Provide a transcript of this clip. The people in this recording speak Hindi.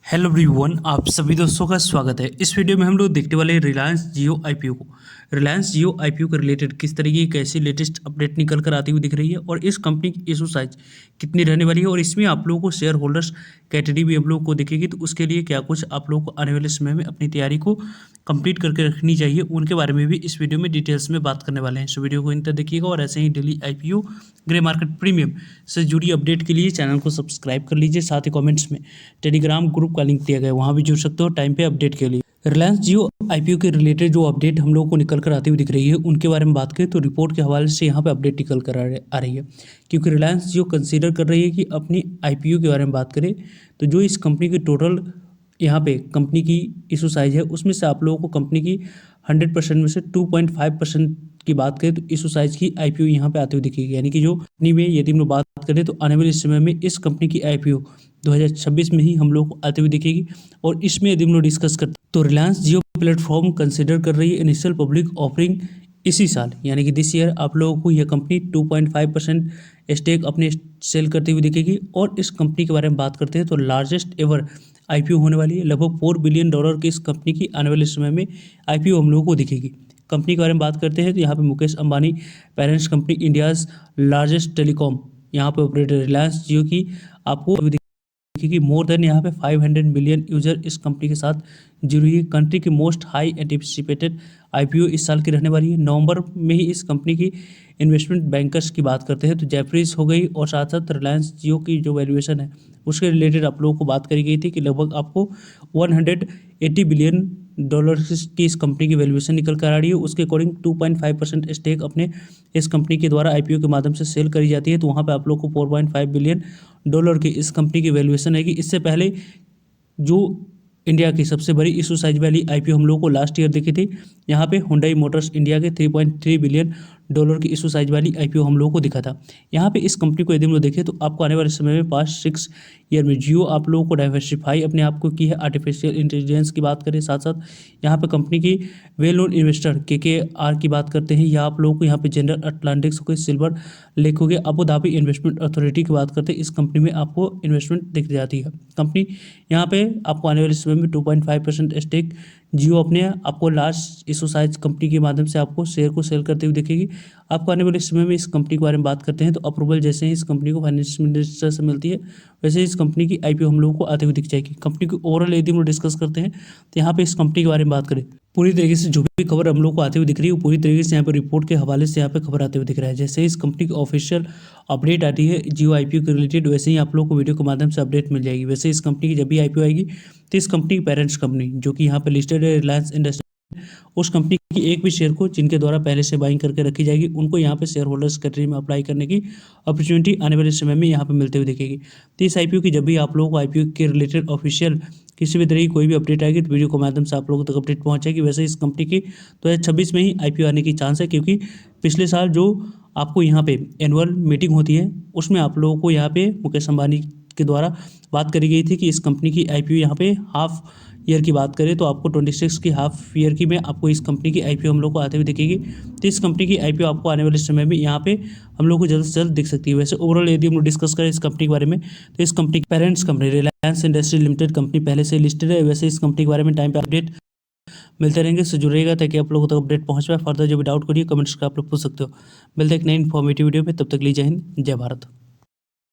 हेलो एवरीवन, आप सभी दोस्तों का स्वागत है। इस वीडियो में हम लोग देखने वाले हैं रिलायंस जियो आईपीओ को। रिलायंस जियो आईपीओ के रिलेटेड किस तरीके की कैसी लेटेस्ट अपडेट निकल कर आती हुई दिख रही है और इस कंपनी की इशू साइज कितनी रहने वाली है और इसमें आप लोगों को शेयर होल्डर्स कैटेगरी भी हम लोग को दिखेगी। तो उसके लिए क्या कुछ आप लोगों को आने वाले समय में अपनी तैयारी को कंप्लीट करके रखनी चाहिए, उनके बारे में भी इस वीडियो में डिटेल्स में बात करने वाले हैं। सो वीडियो को इन तक देखिएगा और ऐसे ही daily IPO grey market premium से जुड़ी अपडेट के लिए चैनल को सब्सक्राइब कर लीजिए। साथ ही कमेंट्स में टेलीग्राम ग्रुप का लिंक दिया गया है, वहाँ भी जुड़ सकते हो टाइम पे अपडेट के लिए। रिलायंस जियो आईपीओ के रिलेटेड जो अपडेट हम लोगों को निकल कर आती हुई दिख रही है उनके बारे में बात करें तो रिपोर्ट के हवाले से यहाँ पे अपडेट निकल कर आ रही है, क्योंकि रिलायंस जियो कंसीडर कर रही है कि अपनी आईपीओ के बारे में बात करें तो जो इस कंपनी की टोटल यहाँ पे कंपनी की इशू साइज है उसमें से आप लोगों को कंपनी की 100% में से 2.5% की बात करें तो इशू साइज की आईपीओ यहाँ पे आती हुई दिखेगी। यानी कि जो कंपनी में यदि हम लोग बात करें तो आने वाले समय में इस कंपनी की आईपीओ 2026 में ही हम लोग को आती हुई दिखेगी। और इसमें यदि हम लोग डिस्कस करते तो रिलायंस जियो प्लेटफॉर्म कंसिडर कर रही है इनिशियल पब्लिक ऑफरिंग इसी साल, यानी कि दिस ईयर आप लोगों को यह कंपनी 2.5% स्टेक अपने सेल करती हुई दिखेगी। और इस कंपनी के बारे में बात करते हैं तो लार्जेस्ट एवर आईपीओ होने वाली है। लगभग $4 बिलियन की इस कंपनी की आने वाले समय में आईपीओ हम लोगों को दिखेगी। कंपनी के बारे में बात करते हैं तो यहाँ पे Mukesh Ambani parents company India's largest telecom यहाँ पे ऑपरेटर रिलायंस जियो की आपको क्योंकि मोर देन यहाँ पे 500 मिलियन यूजर इस कंपनी के साथ जुड़ी हुई है। कंट्री की मोस्ट हाई एंटिसिपेटेड आईपीओ इस साल की रहने वाली है। नवंबर में ही इस कंपनी की इन्वेस्टमेंट बैंकर्स की बात करते हैं तो जेफरीज हो गई और साथ साथ रिलायंस जियो की जो वैल्यूएशन है उसके रिलेटेड आप लोगों को बात करी गई थी कि लगभग आपको 180 बिलियन डॉलर की इस कंपनी की वैल्यूएशन निकल कर आ रही है। उसके अकॉर्डिंग 2.5% स्टेक अपने इस कंपनी के द्वारा आईपीओ के माध्यम से सेल करी जाती है। तो वहाँ पे आप लोग को 4.5 बिलियन डॉलर की इस कंपनी की वैल्यूएशन है कि इससे पहले जो इंडिया की सबसे बड़ी इशू साइज वाली आईपीओ हम लोगों को लास्ट ईयर दिखी थी, यहाँ पे हुंडई मोटर्स इंडिया के 3.3 बिलियन डॉलर की इशू साइज वाली आईपीओ हम लोगों को दिखा था। यहाँ पे इस कंपनी को यदि हम लोग देखें तो आपको आने वाले समय में 5-6 ईयर में जियो आप लोगों को डाइवर्सिफाई अपने आप को की है। आर्टिफिशियल इंटेलिजेंस की बात करें, साथ साथ यहाँ पे कंपनी की वेल नोन इन्वेस्टर KKR की बात करते हैं, या आप लोगों को यहाँ पे जनरल अटलांटिक्स हो गए, सिल्वर लेक हो गया, अबू धाबी इन्वेस्टमेंट अथॉरिटी की बात करते हैं, इस कंपनी में आपको इन्वेस्टमेंट दिख जाती है। कंपनी यहाँ पे आपको आने वाले समय में 2.5% स्टेक जियो अपने आपको लार्ज इशू साइज कंपनी के माध्यम से आपको शेयर को सेल करते हुए दिखेगी। आपको आने वाले समय में इस कंपनी के बारे में बात करते हैं तो अप्रूवल जैसे ही इस कंपनी को फाइनेंस मिनिस्टर से मिलती है वैसे ही इस कंपनी की आईपीओ हम लोगों को आते हुए दिख जाएगी। कंपनी की ओवरऑल यदि हम लोग डिस्कस करते हैं तो यहाँ पे इस कंपनी के बारे में बात करें, पूरी तरीके से जो भी खबर हम लोग को आते हुए दिख रही है वो पूरी तरीके से यहाँ पे रिपोर्ट के हवाले से यहाँ पे खबर आते हुए दिख रहा है। जैसे ही इस कंपनी की ऑफिशियल अपडेट आती है जियो आईपीओ के रिलेटेड वैसे ही आप लोग को वीडियो के माध्यम से अपडेट मिल जाएगी। वैसे इस कंपनी की जब भी आईपीओ आएगी तो इस कंपनी की पेरेंट्स कंपनी जो कि यहाँ पे लिस्टेड है रिलायंस इंडस्ट्री, उस कंपनी की एक भी शेयर को जिनके द्वारा पहले से बाइंग करके रखी जाएगी उनको यहाँ पे शेयर होल्डर्स कैटेगरी में अप्लाई करने की अपॉर्चुनिटी आने वाले समय में यहाँ पे मिलते हुए दिखेगी। तो इस आईपीओ की जब भी आप लोगों को आईपीओ के रिलेटेड ऑफिशियल किसी भी तरह की कोई भी अपडेट आएगी तो वीडियो के माध्यम से आप लोगों तक अपडेट पहुँचेगी। वैसे इस कंपनी की 2026 में ही आईपीओ आने की चांस है, क्योंकि पिछले साल जो आपको यहाँ पे एनुअल मीटिंग होती है उसमें आप लोगों को यहाँ पे मुकेश अंबानी के द्वारा बात करी गई थी कि इस कंपनी की आईपीओ यहाँ पे हाफ ईयर की बात करें तो आपको 26 की हाफ ईयर की में आपको इस कंपनी की आईपीओ हम लोग को आते हुए दिखेगी। तो इस कंपनी की आईपीओ आपको आने वाले समय में यहाँ पे हम लोग को जल्द से जल्द दिख सकती है। वैसे ओवरऑल यदि हम लोग डिस्कस करें इस कंपनी के बारे में तो इस कंपनी की parents company Reliance industry limited company पहले से लिस्टेड है। वैसे इस कंपनी के बारे में टाइम पे अपडेट मिलते रहेंगे, से जुड़ेगा ताकि आप लोगों तक अपडेट पहुँच पाए। फर्दर जो भी डाउट करिए कमेंट्स का आप लोग पूछ सकते हो। मिलते एक नई इन्फॉर्मेटिव वीडियो में, तब तक लीजिए जय हिंद, जय भारत।